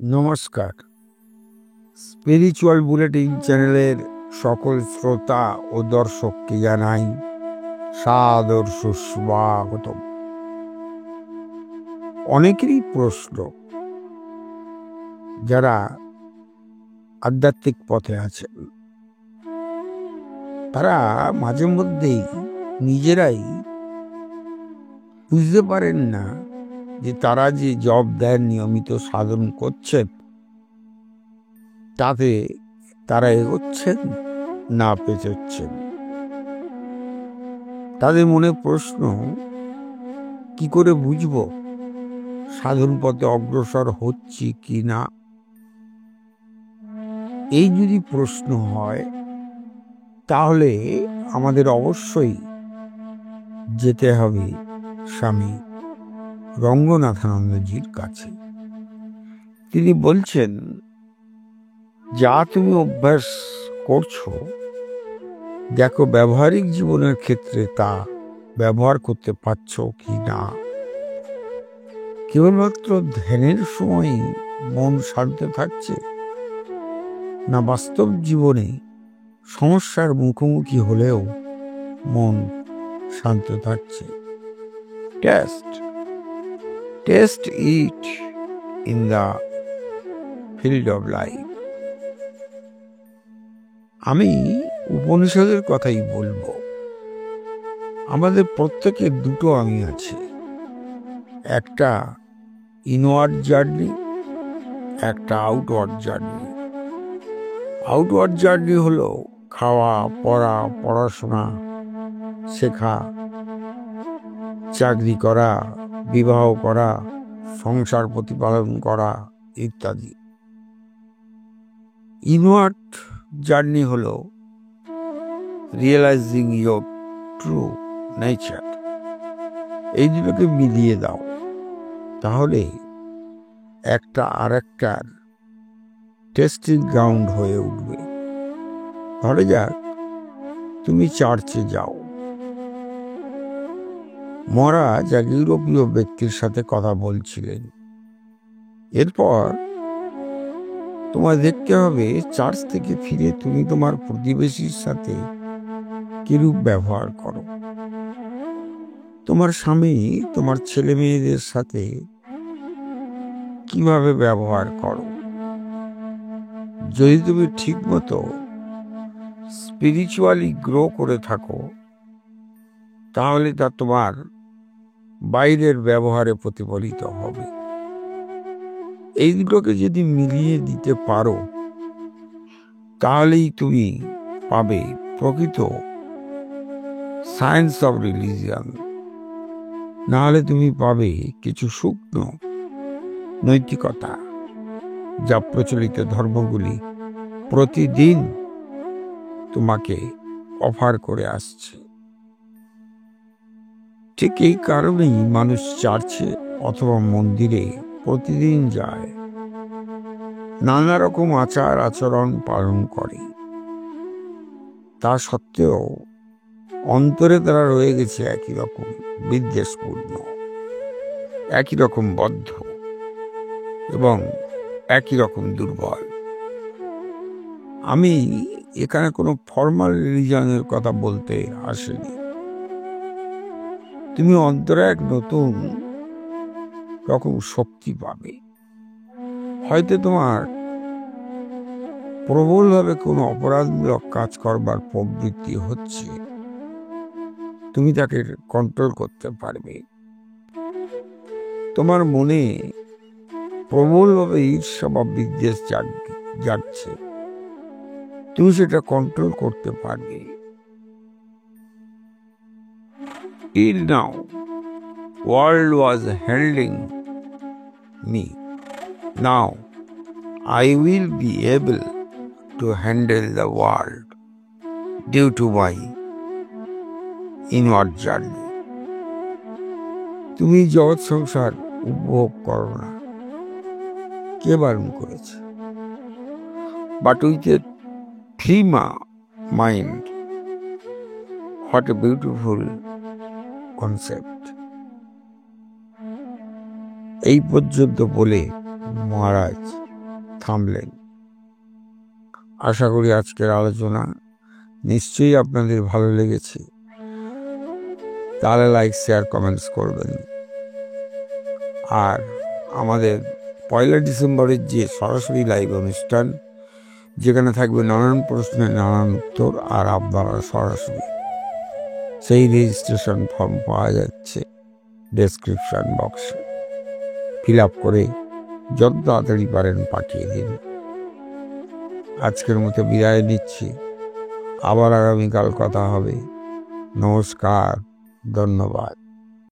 নমস্কার। Spiritual bulletin চ্যানেলের সকল শ্রোতা ও দর্শককে জানাই সাদর সুস্বাগত। অনেকেরই প্রশ্ন, যারা আধ্যাত্মিক পথে আছেন তারা মাঝে মধ্যেই নিজেরাই বুঝতে পারেন না যে তারা যে জপ ধ্যান নিয়মিত সাধন করছেন তাতে তারা এগোচ্ছেন না পেছোচ্ছেন। তাদের মনে প্রশ্ন, কি করে বুঝব সাধন পথে অগ্রসর হচ্ছি কি না? এই যদি প্রশ্ন হয় তাহলে আমাদের অবশ্যই যেতে হবে স্বামী রঙ্গনাথানন্দজির কাছে। তিনি বলছেন, যা তুমি অভ্যাস করছো দেখো ব্যবহারিক জীবনের ক্ষেত্রে তা ব্যবহার করতে পারছো কি না। কেবলমাত্র ধ্যানের সময় মন শান্ত থাকছে, না বাস্তব জীবনে সমস্যার মুখোমুখি হলেও মন শান্ত থাকছে? Test it in the field of life. আমি উপনিষদের কথাই বলবো। আমাদের প্রত্যেকের দুটো আমি আছে, একটা ইনওয়ার্ড জার্নি, একটা আউটওয়ার্ড জার্নি। আউটওয়ার্ড জার্নি হলো খাওয়া, পড়া, পড়াশোনা, শেখা, চাকরি করা, বিবাহ করা, সংসার প্রতিপালন করা ইত্যাদি। ইনওয়ার্ড জার্নি হলো রিয়েলাইজিং ইয়োর ট্রু নেচার। এই দুটোকে মিলিয়ে দাও, তাহলে একটা আর একটার টেস্টিং গ্রাউন্ড হয়ে উঠবে। ধরে যাক তুমি চার্চে যাও, মহারাজ এক ইউরোপীয় ব্যক্তির সাথে কথা বলছিলেন। এরপর তোমায় দেখতে হবে চার্চ থেকে ফিরে তুমি তোমার প্রতিবেশীর সাথে কিরূপ ব্যবহার করো, তোমার স্বামী তোমার ছেলে মেয়েদের সাথে কিভাবে ব্যবহার করো। যদি তুমি ঠিক মতো স্পিরিচুয়ালি গ্রো করে থাকো তাহলে তা তোমার বাইরের ব্যবহারে প্রতিফলিত হবে। এই দুটোকে যদি মিলিয়ে দিতে পারো তাহলেই তুমি পাবে প্রকৃত সায়েন্স অফ রিলিজিয়ন। নাহলে তুমি পাবে কিছু শুকনো নৈতিকতা, যা প্রচলিত ধর্মগুলি প্রতিদিন তোমাকে অফার করে আসছে। ঠিক এই কারণেই মানুষ চার্চে অথবা মন্দিরে প্রতিদিন যায়, নানা রকম আচার আচরণ পালন করে। তা সত্ত্বেও অন্তরে তারা রয়ে গেছে একই রকম বিদ্বেষপূর্ণ, একই রকম বদ্ধ এবং একই রকম দুর্বল। আমি এখানে কোনো ফর্মাল রিলিজনের কথা বলতে আসিনি। তুমি অন্তরে এক নতুন রকম শক্তি পাবে। হয়তো তোমার প্রবলভাবে কোনো অপরাধমূলক কাজ করবার প্রবৃত্তি হচ্ছে, তুমি তাকে কন্ট্রোল করতে পারবে। তোমার মনে প্রবলভাবে ঈর্ষা বা বিদ্বেষ জাগছে, তুমি সেটা কন্ট্রোল করতে পারবে। Till now, world was handling me. Now, I will be able to handle the world due to my inward journey. তুমি জগৎ সংসার উপভোগ করো না, কে বারণ করেছে? But with a free mind, what a beautiful concept. এই পর্যন্ত বলে মহারাজ থামলেন। আশা করি আজকের আলোচনা নিশ্চয়ই আপনাদের ভালো লেগেছে। তাহলে লাইক, শেয়ার, কমেন্টস করবেন। আর আমাদের 1 ডিসেম্বরের যে সরাসরি লাইভ অনুষ্ঠান, যেখানে থাকবে নানান প্রশ্নের নানান উত্তর আর আপনারা সরাসরি, সেই রেজিস্ট্রেশন ফর্ম পাওয়া যাচ্ছে ডেসক্রিপশন বক্সে। ফিল আপ করে যত তাড়াতাড়ি পারেন পাঠিয়ে দিন। আজকের মতো বিদায় নিচ্ছি। আবার আগামীকাল কথা হবে। নমস্কার, ধন্যবাদ।